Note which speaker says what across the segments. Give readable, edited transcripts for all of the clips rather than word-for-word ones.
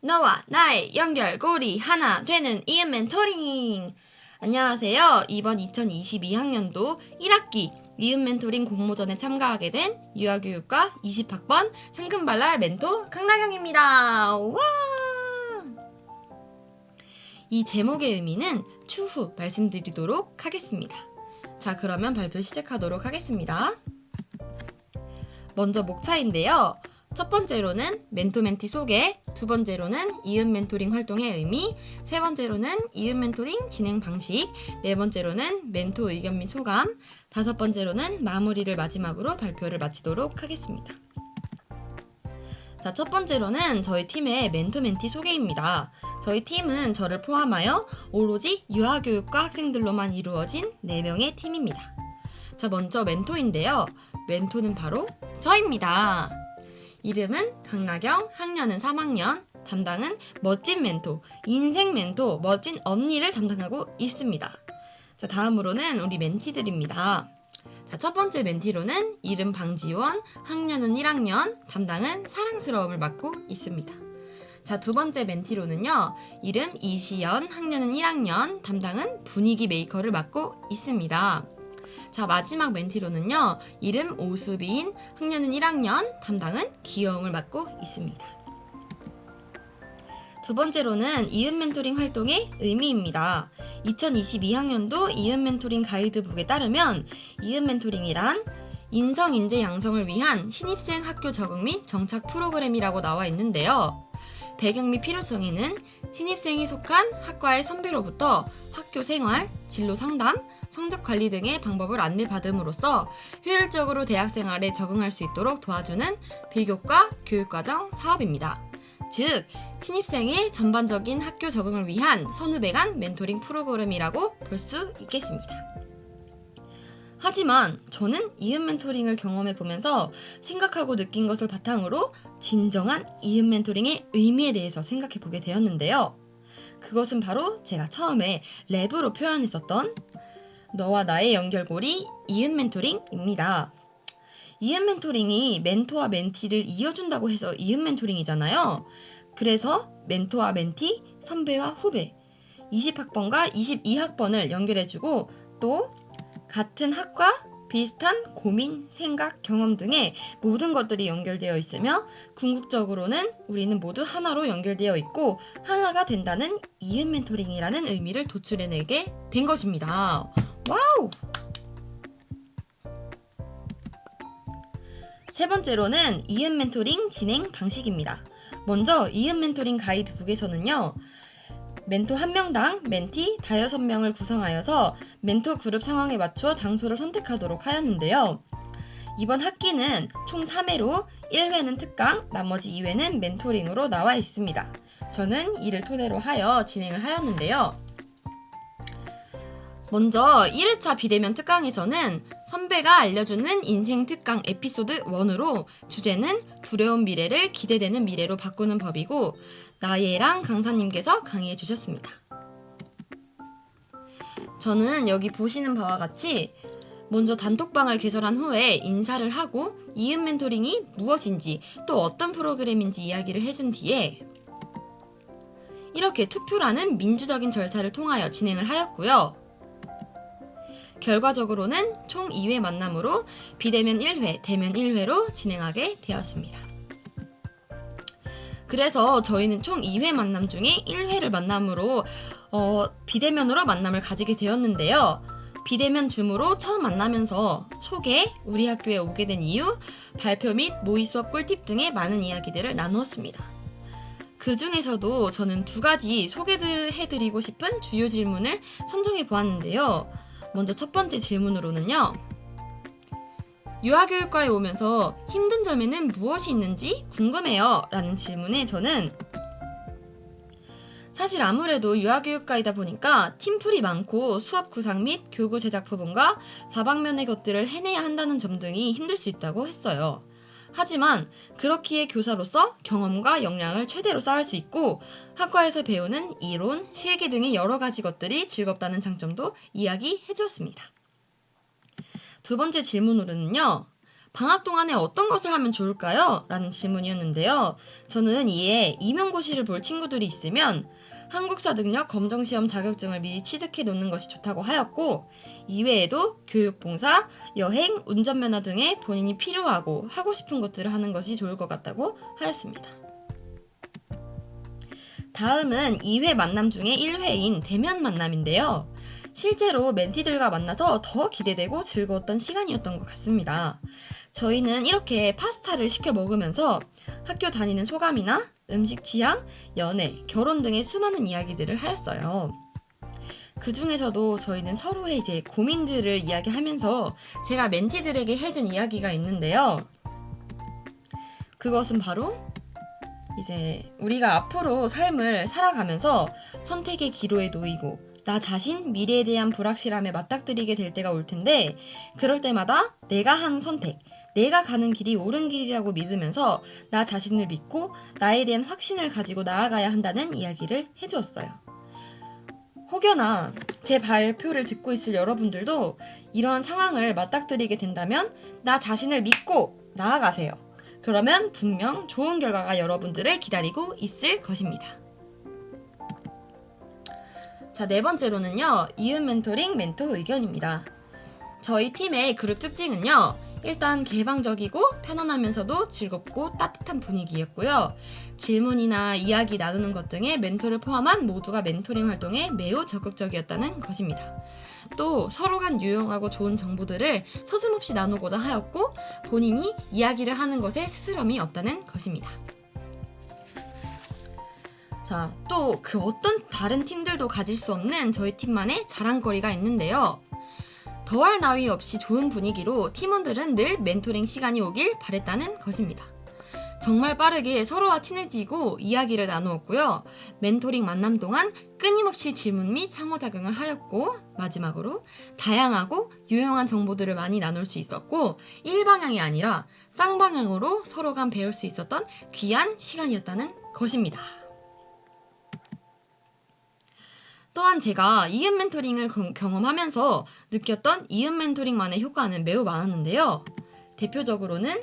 Speaker 1: 너와 나의 연결고리 하나 되는 이음 멘토링! 안녕하세요. 이번 2022학년도 1학기 이음 멘토링 공모전에 참가하게 된 유아교육과 20학번 상큼발랄 멘토 강나경입니다. 와! 이 제목의 의미는 추후 말씀드리도록 하겠습니다. 자, 그러면 발표 시작하도록 하겠습니다. 먼저 목차인데요. 첫 번째로는 멘토-멘티 소개, 두 번째로는 이음 멘토링 활동의 의미, 세 번째로는 이음 멘토링 진행 방식, 네 번째로는 멘토 의견 및 소감, 다섯 번째로는 마무리를 마지막으로 발표를 마치도록 하겠습니다. 자, 첫 번째로는 저희 팀의 멘토-멘티 소개입니다. 저희 팀은 저를 포함하여 오로지 유아교육과 학생들로만 이루어진 4명의 팀입니다. 자, 먼저 멘토인데요. 멘토는 바로 저입니다. 이름은 강나경, 학년은 3학년, 담당은 멋진 멘토, 인생 멘토, 멋진 언니를 담당하고 있습니다. 자, 다음으로는 우리 멘티들입니다. 자, 첫 번째 멘티로는 이름 방지원, 학년은 1학년, 담당은 사랑스러움을 맡고 있습니다. 자, 두 번째 멘티로는요, 이름 이시연, 학년은 1학년, 담당은 분위기 메이커를 맡고 있습니다. 자, 마지막 멘티로는요, 이름 오수빈, 학년은 1학년, 담당은 귀여움을 맡고 있습니다. 두 번째로는 이음 멘토링 활동의 의미입니다. 2022학년도 이음 멘토링 가이드북에 따르면 이음 멘토링이란 인성, 인재 양성을 위한 신입생 학교 적응 및 정착 프로그램이라고 나와 있는데요. 배경 및 필요성에는 신입생이 속한 학과의 선배로부터 학교 생활, 진로 상담, 성적 관리 등의 방법을 안내받음으로써 효율적으로 대학생활에 적응할 수 있도록 도와주는 비교과 교육과정 사업입니다. 즉, 신입생의 전반적인 학교 적응을 위한 선후배 간 멘토링 프로그램이라고 볼 수 있겠습니다. 하지만 저는 이음 멘토링을 경험해보면서 생각하고 느낀 것을 바탕으로 진정한 이음 멘토링의 의미에 대해서 생각해보게 되었는데요. 그것은 바로 제가 처음에 랩으로 표현했었던 너와 나의 연결고리 이음 멘토링입니다. 이음 멘토링이 멘토와 멘티를 이어준다고 해서 이음 멘토링이잖아요. 그래서 멘토와 멘티, 선배와 후배, 20학번과 22학번을 연결해주고 또 같은 학과, 비슷한 고민, 생각, 경험 등의 모든 것들이 연결되어 있으며 궁극적으로는 우리는 모두 하나로 연결되어 있고 하나가 된다는 이음 멘토링이라는 의미를 도출해내게 된 것입니다. 와우! 세 번째로는 이음 멘토링 진행 방식입니다. 먼저 이음 멘토링 가이드북에서는요. 멘토 1명당 멘티 5명을 구성하여서 멘토 그룹 상황에 맞추어 장소를 선택하도록 하였는데요. 이번 학기는 총 3회로 1회는 특강, 나머지 2회는 멘토링으로 나와 있습니다. 저는 이를 토대로 하여 진행을 하였는데요. 먼저 1회차 비대면 특강에서는 선배가 알려주는 인생 특강 에피소드 1으로 주제는 두려운 미래를 기대되는 미래로 바꾸는 법이고 나예랑 강사님께서 강의해 주셨습니다. 저는 여기 보시는 바와 같이 먼저 단톡방을 개설한 후에 인사를 하고 이음 멘토링이 무엇인지 또 어떤 프로그램인지 이야기를 해준 뒤에 이렇게 투표라는 민주적인 절차를 통하여 진행을 하였고요. 결과적으로는 총 2회 만남으로 비대면 1회, 대면 1회로 진행하게 되었습니다. 그래서 저희는 총 2회 만남 중에 1회를 만남으로 비대면으로 만남을 가지게 되었는데요. 비대면 줌으로 처음 만나면서 소개, 우리 학교에 오게 된 이유, 발표 및 모의 수업 꿀팁 등의 많은 이야기들을 나누었습니다. 그 중에서도 저는 2가지 소개해드리고 싶은 주요 질문을 선정해 보았는데요. 먼저 첫 번째 질문으로는요. 유아교육과에 오면서 힘든 점에는 무엇이 있는지 궁금해요 라는 질문에 저는 사실 아무래도 유아교육과이다 보니까 팀플이 많고 수업 구상 및 교구 제작 부분과 다방면의 것들을 해내야 한다는 점 등이 힘들 수 있다고 했어요. 하지만 그렇기에 교사로서 경험과 역량을 최대로 쌓을 수 있고 학과에서 배우는 이론, 실기 등의 여러 가지 것들이 즐겁다는 장점도 이야기해 주었습니다. 두 번째 질문으로는요. 방학 동안에 어떤 것을 하면 좋을까요? 라는 질문이었는데요. 저는 이에 임용고시를 볼 친구들이 있으면 한국사 능력 검정시험 자격증을 미리 취득해 놓는 것이 좋다고 하였고, 이외에도 교육봉사, 여행, 운전면허 등의 본인이 필요하고 하고 싶은 것들을 하는 것이 좋을 것 같다고 하였습니다. 다음은 2회 만남 중에 1회인 대면 만남인데요. 실제로 멘티들과 만나서 더 기대되고 즐거웠던 시간이었던 것 같습니다. 저희는 이렇게 파스타를 시켜 먹으면서 학교 다니는 소감이나 음식 취향, 연애, 결혼 등의 수많은 이야기들을 하였어요. 그 중에서도 저희는 서로의 이제 고민들을 이야기하면서 제가 멘티들에게 해준 이야기가 있는데요. 그것은 바로 이제 우리가 앞으로 삶을 살아가면서 선택의 기로에 놓이고 나 자신 미래에 대한 불확실함에 맞닥뜨리게 될 때가 올 텐데, 그럴 때마다 내가 한 선택, 내가 가는 길이 옳은 길이라고 믿으면서 나 자신을 믿고 나에 대한 확신을 가지고 나아가야 한다는 이야기를 해주었어요. 혹여나 제 발표를 듣고 있을 여러분들도 이러한 상황을 맞닥뜨리게 된다면 나 자신을 믿고 나아가세요. 그러면 분명 좋은 결과가 여러분들을 기다리고 있을 것입니다. 자, 네 번째로는요, 이음 멘토링 멘토 의견입니다. 저희 팀의 그룹 특징은요, 일단 개방적이고 편안하면서도 즐겁고 따뜻한 분위기였고요. 질문이나 이야기 나누는 것 등의 멘토를 포함한 모두가 멘토링 활동에 매우 적극적이었다는 것입니다. 또 서로 간 유용하고 좋은 정보들을 서슴없이 나누고자 하였고, 본인이 이야기를 하는 것에 스스럼이 없다는 것입니다. 자, 또 그 어떤 다른 팀들도 가질 수 없는 저희 팀만의 자랑거리가 있는데요. 더할 나위 없이 좋은 분위기로 팀원들은 늘 멘토링 시간이 오길 바랬다는 것입니다. 정말 빠르게 서로와 친해지고 이야기를 나누었고요. 멘토링 만남 동안 끊임없이 질문 및 상호작용을 하였고, 마지막으로 다양하고 유용한 정보들을 많이 나눌 수 있었고, 일방향이 아니라 쌍방향으로 서로 간 배울 수 있었던 귀한 시간이었다는 것입니다. 또한 제가 이음 멘토링을 경험하면서 느꼈던 이음 멘토링만의 효과는 매우 많았는데요. 대표적으로는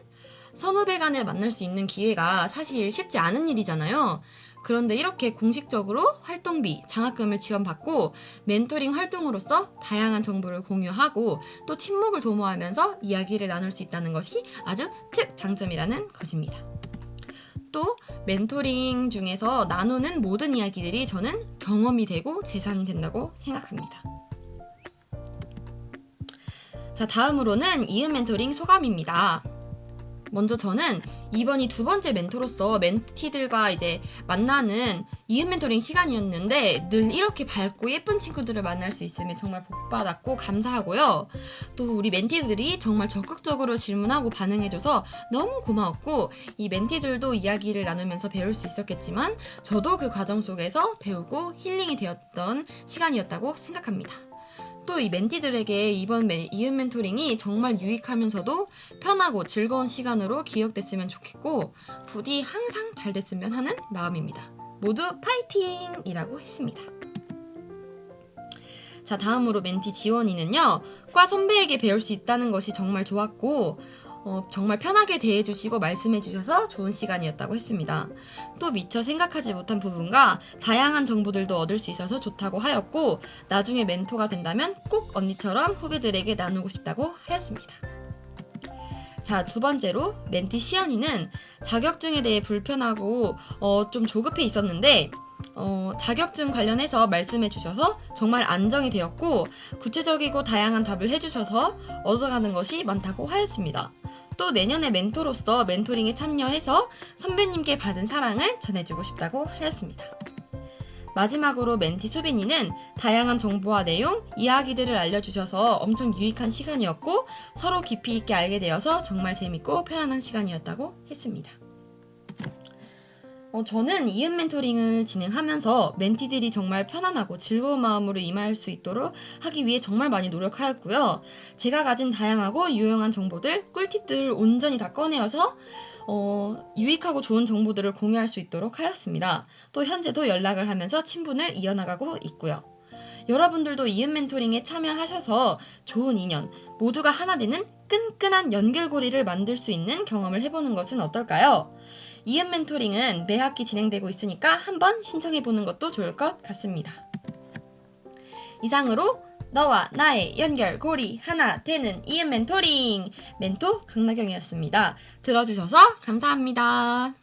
Speaker 1: 선후배 간에 만날 수 있는 기회가 사실 쉽지 않은 일이잖아요. 그런데 이렇게 공식적으로 활동비, 장학금을 지원받고 멘토링 활동으로서 다양한 정보를 공유하고 또 친목을 도모하면서 이야기를 나눌 수 있다는 것이 아주 특장점이라는 것입니다. 또 멘토링 중에서 나누는 모든 이야기들이 저는 경험이 되고 재산이 된다고 생각합니다. 자, 다음으로는 이음 멘토링 소감입니다. 먼저 저는 이번이 두 번째 멘토로서 멘티들과 이제 만나는 이음 멘토링 시간이었는데 늘 이렇게 밝고 예쁜 친구들을 만날 수 있으면 정말 복받았고 감사하고요. 또 우리 멘티들이 정말 적극적으로 질문하고 반응해줘서 너무 고마웠고, 이 멘티들도 이야기를 나누면서 배울 수 있었겠지만 저도 그 과정 속에서 배우고 힐링이 되었던 시간이었다고 생각합니다. 또 이 멘티들에게 이번 이음 멘토링이 정말 유익하면서도 편하고 즐거운 시간으로 기억됐으면 좋겠고, 부디 항상 잘 됐으면 하는 마음입니다. 모두 파이팅! 이라고 했습니다. 자, 다음으로 멘티 지원이는요, 과 선배에게 배울 수 있다는 것이 정말 좋았고, 정말 편하게 대해주시고 말씀해주셔서 좋은 시간이었다고 했습니다. 또 미처 생각하지 못한 부분과 다양한 정보들도 얻을 수 있어서 좋다고 하였고, 나중에 멘토가 된다면 꼭 언니처럼 후배들에게 나누고 싶다고 하였습니다. 자, 두 번째로 멘티 시연이는 자격증에 대해 불편하고 좀 조급해 있었는데 자격증 관련해서 말씀해 주셔서 정말 안정이 되었고, 구체적이고 다양한 답을 해주셔서 얻어가는 것이 많다고 하였습니다. 또 내년에 멘토로서 멘토링에 참여해서 선배님께 받은 사랑을 전해주고 싶다고 하였습니다. 마지막으로 멘티 수빈이는 다양한 정보와 내용, 이야기들을 알려주셔서 엄청 유익한 시간이었고, 서로 깊이 있게 알게 되어서 정말 재밌고 편안한 시간이었다고 했습니다. 저는 이음 멘토링을 진행하면서 멘티들이 정말 편안하고 즐거운 마음으로 임할 수 있도록 하기 위해 정말 많이 노력하였고요. 제가 가진 다양하고 유용한 정보들, 꿀팁들을 온전히 다 꺼내어서 유익하고 좋은 정보들을 공유할 수 있도록 하였습니다. 또 현재도 연락을 하면서 친분을 이어나가고 있고요. 여러분들도 이음 멘토링에 참여하셔서 좋은 인연, 모두가 하나 되는 끈끈한 연결고리를 만들 수 있는 경험을 해보는 것은 어떨까요? 이음 멘토링은 매 학기 진행되고 있으니까 한번 신청해보는 것도 좋을 것 같습니다. 이상으로 너와 나의 연결고리 하나 되는 이음 멘토링 멘토 강나경이었습니다. 들어주셔서 감사합니다.